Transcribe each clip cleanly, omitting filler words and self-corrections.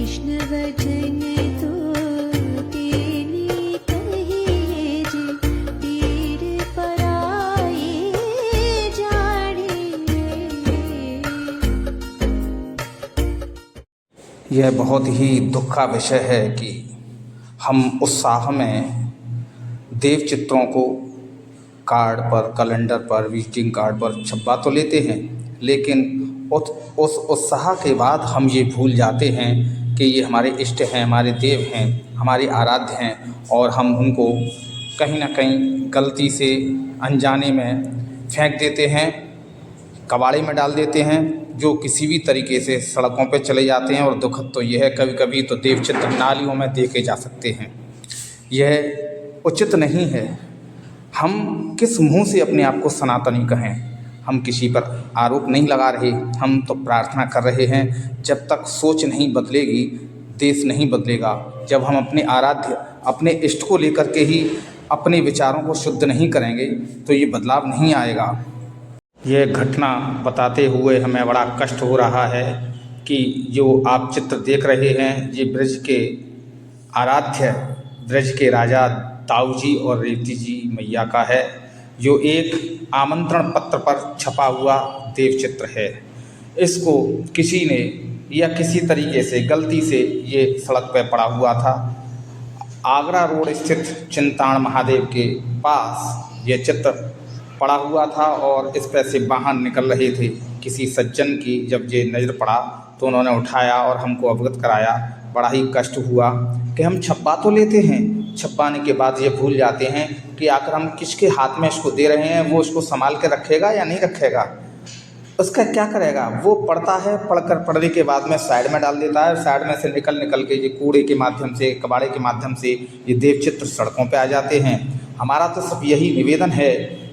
कृष्ण वचन तो तेने कहिए जे पीर पराए जाने। यह बहुत ही दुख का विषय है कि हम उत्साह में देव चित्रों को कार्ड पर, कैलेंडर पर, विजिटिंग कार्ड पर छपवा तो लेते हैं, लेकिन उस उत्साह के बाद हम ये भूल जाते हैं कि ये हमारे इष्ट हैं, हमारे देव हैं, हमारे आराध्य हैं, और हम उनको कहीं ना कहीं गलती से अनजाने में फेंक देते हैं, कबाड़े में डाल देते हैं, जो किसी भी तरीके से सड़कों पे चले जाते हैं। और दुखद तो यह है, कभी कभी तो देव चित्र नालियों में देखे जा सकते हैं। यह उचित नहीं है। हम किस मुंह से अपने आप को सनातनी कहें? हम किसी पर आरोप नहीं लगा रहे, हम तो प्रार्थना कर रहे हैं। जब तक सोच नहीं बदलेगी, देश नहीं बदलेगा। जब हम अपने आराध्य, अपने इष्ट को लेकर के ही अपने विचारों को शुद्ध नहीं करेंगे तो ये बदलाव नहीं आएगा। यह घटना बताते हुए हमें बड़ा कष्ट हो रहा है कि जो आप चित्र देख रहे हैं, ये ब्रज के आराध्य, ब्रज के राजा ताऊ जी और रेवती जी मैया का है, जो एक आमंत्रण पत्र पर छपा हुआ देव चित्र है। इसको किसी ने या किसी तरीके से गलती से ये सड़क पर पड़ा हुआ था। आगरा रोड स्थित चिंताण महादेव के पास ये चित्र पड़ा हुआ था और इस पर से वाहन निकल रहे थे। किसी सज्जन की जब ये नज़र पड़ा तो उन्होंने उठाया और हमको अवगत कराया। बड़ा ही कष्ट हुआ कि हम छपवा तो लेते हैं, छपवाने के बाद ये भूल जाते हैं कि आखिर हम किसके हाथ में इसको दे रहे हैं, वो इसको संभाल के रखेगा या नहीं रखेगा, उसका क्या करेगा। वो पढ़ता है, पढ़ने के बाद में साइड में डाल देता है। साइड में से निकल के ये कूड़े के माध्यम से, कबाड़े के माध्यम से ये देव चित्र सड़कों पे आ जाते हैं। हमारा तो सब यही निवेदन है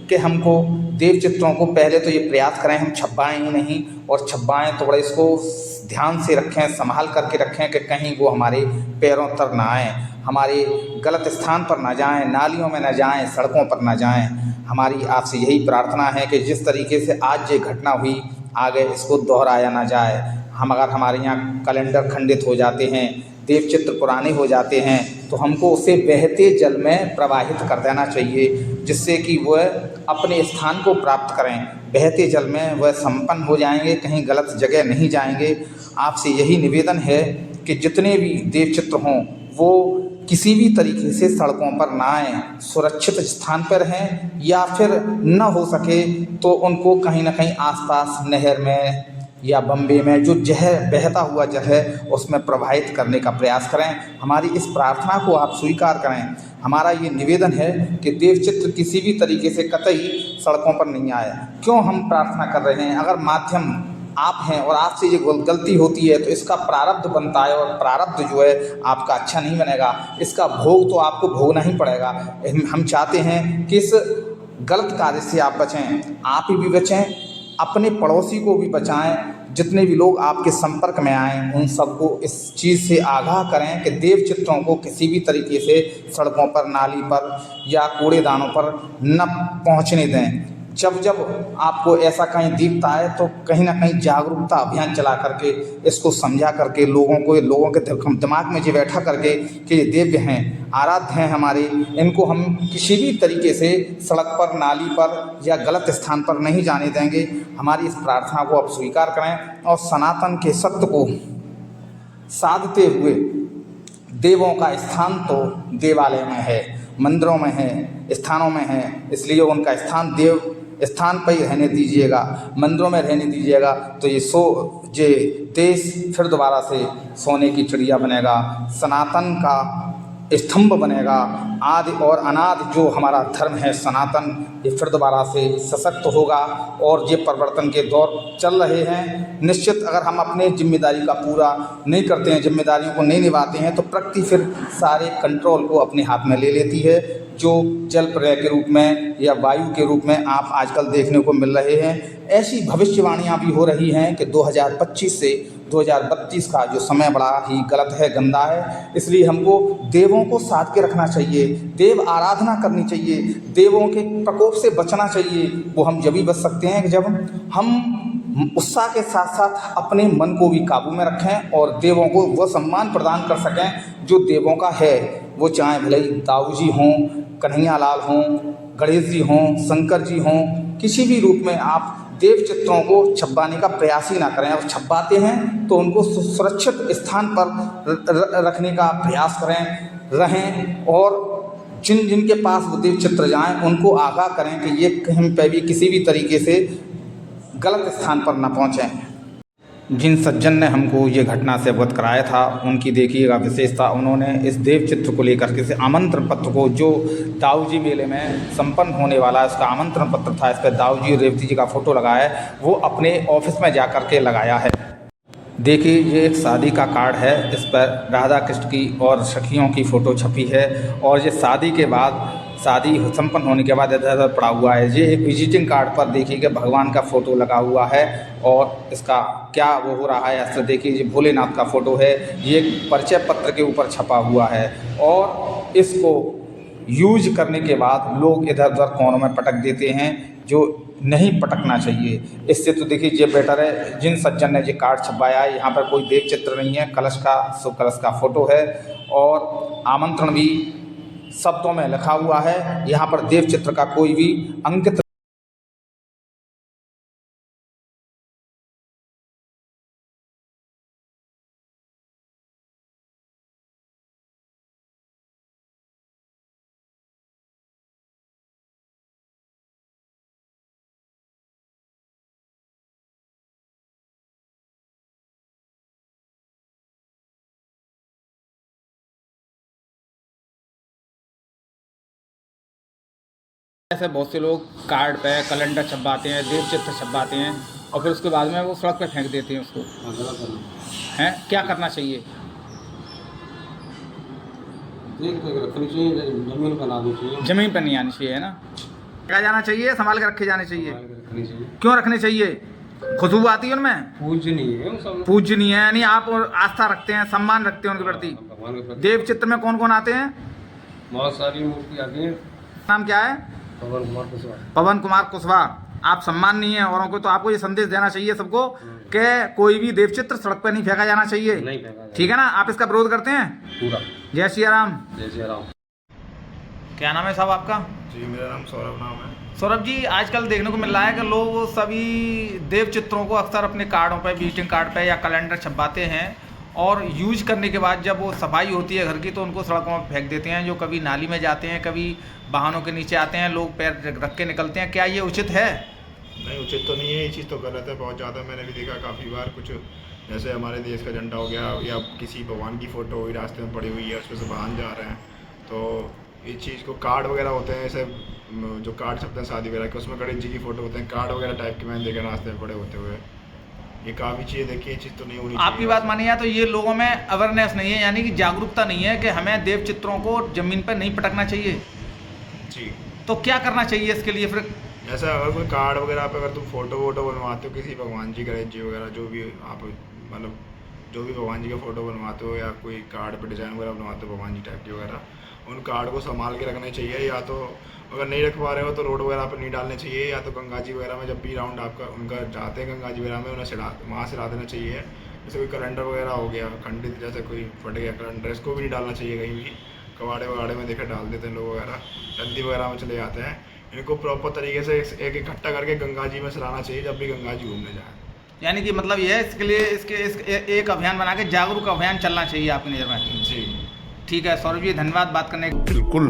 कि हमको देव चित्रों को पहले तो ये प्रयास करें हम छपवाएं ही नहीं, और छपवाएं तो बड़ा इसको ध्यान से रखें, संभाल करके रखें कि कहीं वो हमारे पैरों तर ना आएँ, हमारे गलत स्थान पर ना जाएं, नालियों में ना जाएं, सड़कों पर ना जाएं। हमारी आपसे यही प्रार्थना है कि जिस तरीके से आज ये घटना हुई, आगे इसको दोहराया ना जाए। अगर हमारे यहाँ कैलेंडर खंडित हो जाते हैं, देव चित्र पुराने हो जाते हैं, तो हमको उसे बहते जल में प्रवाहित कर देना चाहिए, जिससे कि वह अपने स्थान को प्राप्त करें। बहते जल में वह संपन्न हो जाएंगे, कहीं गलत जगह नहीं जाएंगे। आपसे यही निवेदन है कि जितने भी देव चित्र हों वो किसी भी तरीके से सड़कों पर ना आएँ, सुरक्षित स्थान पर रहें, या फिर न हो सके तो उनको कहीं ना कहीं आसपास नहर में या बम्बे में जो जहर, बहता हुआ जल है, उसमें प्रवाहित करने का प्रयास करें। हमारी इस प्रार्थना को आप स्वीकार करें। हमारा ये निवेदन है कि देव चित्र किसी भी तरीके से कतई सड़कों पर नहीं आए। क्यों हम प्रार्थना कर रहे हैं? अगर माध्यम आप हैं और आपसे ये गलती होती है तो इसका प्रारब्ध बनता है, और प्रारब्ध जो है आपका अच्छा नहीं बनेगा, इसका भोग तो आपको भोगना ही पड़ेगा। हम चाहते हैं कि इस गलत कार्य से आप बचें, आप ही भी बचें, अपने पड़ोसी को भी बचाएं। जितने भी लोग आपके संपर्क में आएँ उन सबको इस चीज़ से आगाह करें कि देव चित्रों को किसी भी तरीके से सड़कों पर, नाली पर या कूड़ेदानों पर न पहुंचने दें। जब जब आपको ऐसा कहीं दिखता है तो कहीं ना कहीं जागरूकता अभियान चला करके इसको समझा करके लोगों के दिमाग में ये बैठा करके कि ये दिव्य हैं, आराध्य हैं हमारे, इनको हम किसी भी तरीके से सड़क पर, नाली पर या गलत स्थान पर नहीं जाने देंगे। हमारी इस प्रार्थना को आप स्वीकार करें और सनातन के सत्य को साधते हुए, देवों का स्थान तो देवालय में है, मंदिरों में है, स्थानों में है, इसलिए उनका स्थान देव स्थान पर ही रहने दीजिएगा, मंदिरों में रहने दीजिएगा। तो ये देश फिर दोबारा से सोने की चिड़िया बनेगा, सनातन का स्तंभ बनेगा। आदि और अनादि जो हमारा धर्म है सनातन, ये फिर दोबारा से सशक्त होगा। और ये परिवर्तन के दौर चल रहे हैं। निश्चित अगर हम अपने जिम्मेदारी का पूरा नहीं करते हैं, जिम्मेदारियों को नहीं निभाते हैं, तो प्रकृति फिर सारे कंट्रोल को अपने हाथ में ले लेती है, जो जल प्रलय के रूप में या वायु के रूप में आप आजकल देखने को मिल रहे हैं। ऐसी भविष्यवाणियाँ भी हो रही हैं कि 2025 से 2032 का जो समय बड़ा ही गलत है, गंदा है। इसलिए हमको देवों को साथ के रखना चाहिए, देव आराधना करनी चाहिए, देवों के प्रकोप से बचना चाहिए। वो हम जब भी बच सकते हैं जब हम उत्साह के साथ साथ अपने मन को भी काबू में रखें और देवों को वह सम्मान प्रदान कर सकें जो देवों का है। वो चाहे भले ही दाऊ जी हों, कन्हैया लाल हों, गणेश जी हों, शंकर जी हों, किसी भी रूप में आप देव चित्रों को छपवाने का प्रयास ही ना करें। और छपवाते हैं तो उनको सुरक्षित स्थान पर रखने का प्रयास रहें और जिनके पास वो देव चित्र जाएं उनको आगाह करें कि ये कहीं पे भी किसी भी तरीके से गलत स्थान पर न पहुँचें। जिन सज्जन ने हमको ये घटना से अवगत कराया था उनकी देखिएगा विशेषता, उन्होंने इस देव चित्र को लेकर के आमंत्रण पत्र को जो दाऊ जी मेले में संपन्न होने वाला है उसका आमंत्रण पत्र था, इस पर दाऊ जी रेवती जी का फ़ोटो लगाया है, वो अपने ऑफिस में जा कर के लगाया है। देखिए ये एक शादी का कार्ड है, इस पर राधा कृष्ण की और सखियों की फ़ोटो छपी है और ये शादी के बाद शादी संपन्न होने के बाद इधर उधर पड़ा हुआ है। ये एक विजिटिंग कार्ड पर देखिए कि भगवान का फ़ोटो लगा हुआ है और इसका क्या वो हो रहा है ऐसे देखिए, ये भोलेनाथ का फ़ोटो है, ये एक परिचय पत्र के ऊपर छपा हुआ है और इसको यूज करने के बाद लोग इधर उधर कोनों में पटक देते हैं जो नहीं पटकना चाहिए। इससे तो देखिए ये बेटर है। जिन सज्जन ने ये कार्ड छपवाया है यहाँ पर कोई देव चित्र नहीं है, कलश का शुभ कलश का फ़ोटो है और आमंत्रण भी शब्दों में लिखा हुआ है। यहाँ पर देव चित्र का कोई भी अंकित ऐसे बहुत से लोग कार्ड पे कैलेंडर छपवाते हैं, देव चित्र छपवाते हैं और फिर उसके बाद में वो सड़क पे फेंक देते हैं उसको। हैं क्या करना चाहिए? जमीन पर आनी चाहिए, जमीन पर नहीं आनी चाहिए, है ना? क्या जाना चाहिए, संभाल के रखे जाने चाहिए। क्यों रखने चाहिए? खुशबू आती है उनमें, पूजनीय है, सब पूजनीय है, यानी आप आस्था रखते हैं, सम्मान रखते हैं उनके प्रति। भगवान के प्रति। देव चित्र में कौन कौन आते हैं? बहुत सारी मूर्ति आती है। नाम क्या है? पवन कुमार कुशवाहा। पवन कुमार कुशवाहा। आप सम्मान नहीं है औरों को, तो आपको ये संदेश देना चाहिए सबको कि कोई भी देव चित्र सड़क पर नहीं फेंका जाना चाहिए, नहीं फेंका जाए। ठीक है ना? आप इसका विरोध करते हैं? पूरा। जय श्री राम। जय श्री राम। क्या नाम है साहब आपका? जी मेरा नाम सौरभ नाम है। सौरभ जी, आजकल देखने को मिल रहा है कि लोग सभी देव चित्रों को अक्सर अपने कार्डों पे, विजिटिंग कार्ड पे या कैलेंडर छपवाते हैं और यूज करने के बाद जब वो सफाई होती है घर की तो उनको सड़कों में फेंक देते हैं। जो कभी नाली में जाते हैं, कभी वाहनों के नीचे आते हैं, लोग पैर रख के निकलते हैं। क्या ये उचित है? नहीं, उचित तो नहीं है, ये चीज़ तो गलत है बहुत ज़्यादा। मैंने भी देखा काफ़ी बार, कुछ जैसे हमारे देश का झंडा हो गया या किसी भगवान की फ़ोटो हुई रास्ते में पड़ी हुई है, उस पर से वाहन जा रहे हैं, तो इस चीज़ को कार्ड वगैरह होते हैं, ऐसे जो कार्ड छपते हैं शादी वगैरह के, उसमें गणेश जी की फ़ोटो होते हैं, कार्ड वगैरह टाइप के मैंने देखा रास्ते में पड़े होते हुए। ये काफ़ी चीज़ें देखी, ये चीज़ तो नहीं होनी चाहिए। आपकी बात मानी है तो ये लोगों में अवेयरनेस नहीं है, यानी कि जागरूकता नहीं है कि हमें देव चित्रों को जमीन पर नहीं पटकना चाहिए। जी, तो क्या करना चाहिए इसके लिए फिर? ऐसा अगर कोई कार्ड वगैरह पे अगर तुम फ़ोटो वोटो बनवाते हो किसी भगवान जी, गणेश जी वगैरह, जो भी आप मतलब जो भी भगवान जी का फ़ोटो बनवाते हो या कोई कार्ड पे डिज़ाइन वगैरह बनवाते हो भगवान जी टाइप की वगैरह, उन कार्ड को संभाल के रखने चाहिए। या तो अगर नहीं रख पा रहे हो तो रोड वगैरह पर नहीं डालने चाहिए, या तो गंगा जी वगैरह में जब भी राउंड आपका उनका जाते हैं गंगा जी वगैरह में, उन्हें वहाँ से ला देना चाहिए। जैसे कोई कैलेंडर वगैरह हो गया खंडित, जैसे कोई फट गया कैलेंडर, इसको भी नहीं डालना चाहिए कहीं भी। कबाड़े वगाड़े में देखा डाल देते हैं लोग वगैरह, नदी वगैरह में चले जाते हैं। इनको प्रॉपर तरीके से एक इकट्ठा करके गंगा जी में सलाना चाहिए जब भी गंगा जी घूमने जाए। यानी कि मतलब ये है इसके लिए एक अभियान बना के जागरूक अभियान चलना चाहिए आपकी नज़र में। जी ठीक है सौरभ जी, धन्यवाद बात करने के। बिल्कुल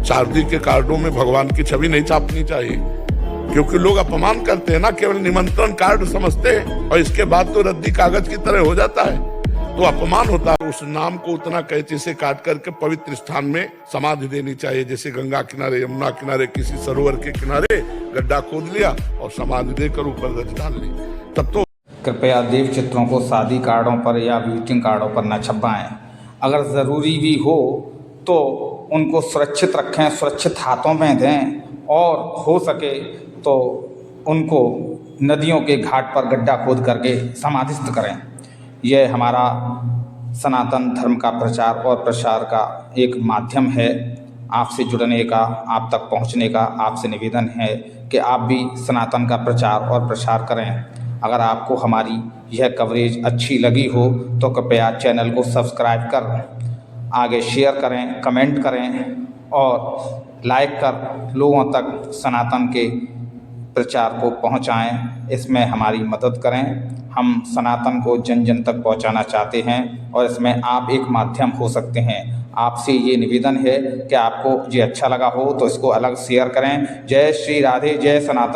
शादी के कार्डों में भगवान की छवि नहीं छापनी चाहिए, क्योंकि लोग अपमान करते हैं ना, केवल निमंत्रण कार्ड समझते हैं और इसके बाद तो रद्दी कागज की तरह हो जाता है, तो अपमान होता है। उस नाम को उतना कैंची से काट करके पवित्र स्थान में समाधि देनी चाहिए, जैसे गंगा किनारे, यमुना किनारे, किसी सरोवर के किनारे गड्ढा खोद लिया और समाधि देकर ऊपर रच डाल ली, तब तो। कृपया देव चित्रों को शादी कार्डों पर या विजिटिंग कार्डों पर न छपवाएं। अगर ज़रूरी भी हो तो उनको सुरक्षित रखें, सुरक्षित हाथों में दें और हो सके तो उनको नदियों के घाट पर गड्ढा खोद करके समाधिस्थ करें। यह हमारा सनातन धर्म का प्रचार और प्रसार का एक माध्यम है। आपसे जुड़ने का, आप तक पहुंचने का आपसे निवेदन है कि आप भी सनातन का प्रचार और प्रसार करें। अगर आपको हमारी यह कवरेज अच्छी लगी हो तो कृपया चैनल को सब्सक्राइब कर आगे शेयर करें, कमेंट करें और लाइक कर लोगों तक सनातन के प्रचार को पहुंचाएं। इसमें हमारी मदद करें। हम सनातन को जन जन तक पहुंचाना चाहते हैं और इसमें आप एक माध्यम हो सकते हैं। आपसे ये निवेदन है कि आपको ये अच्छा लगा हो तो इसको अलग शेयर करें। जय श्री राधे, जय सनातन।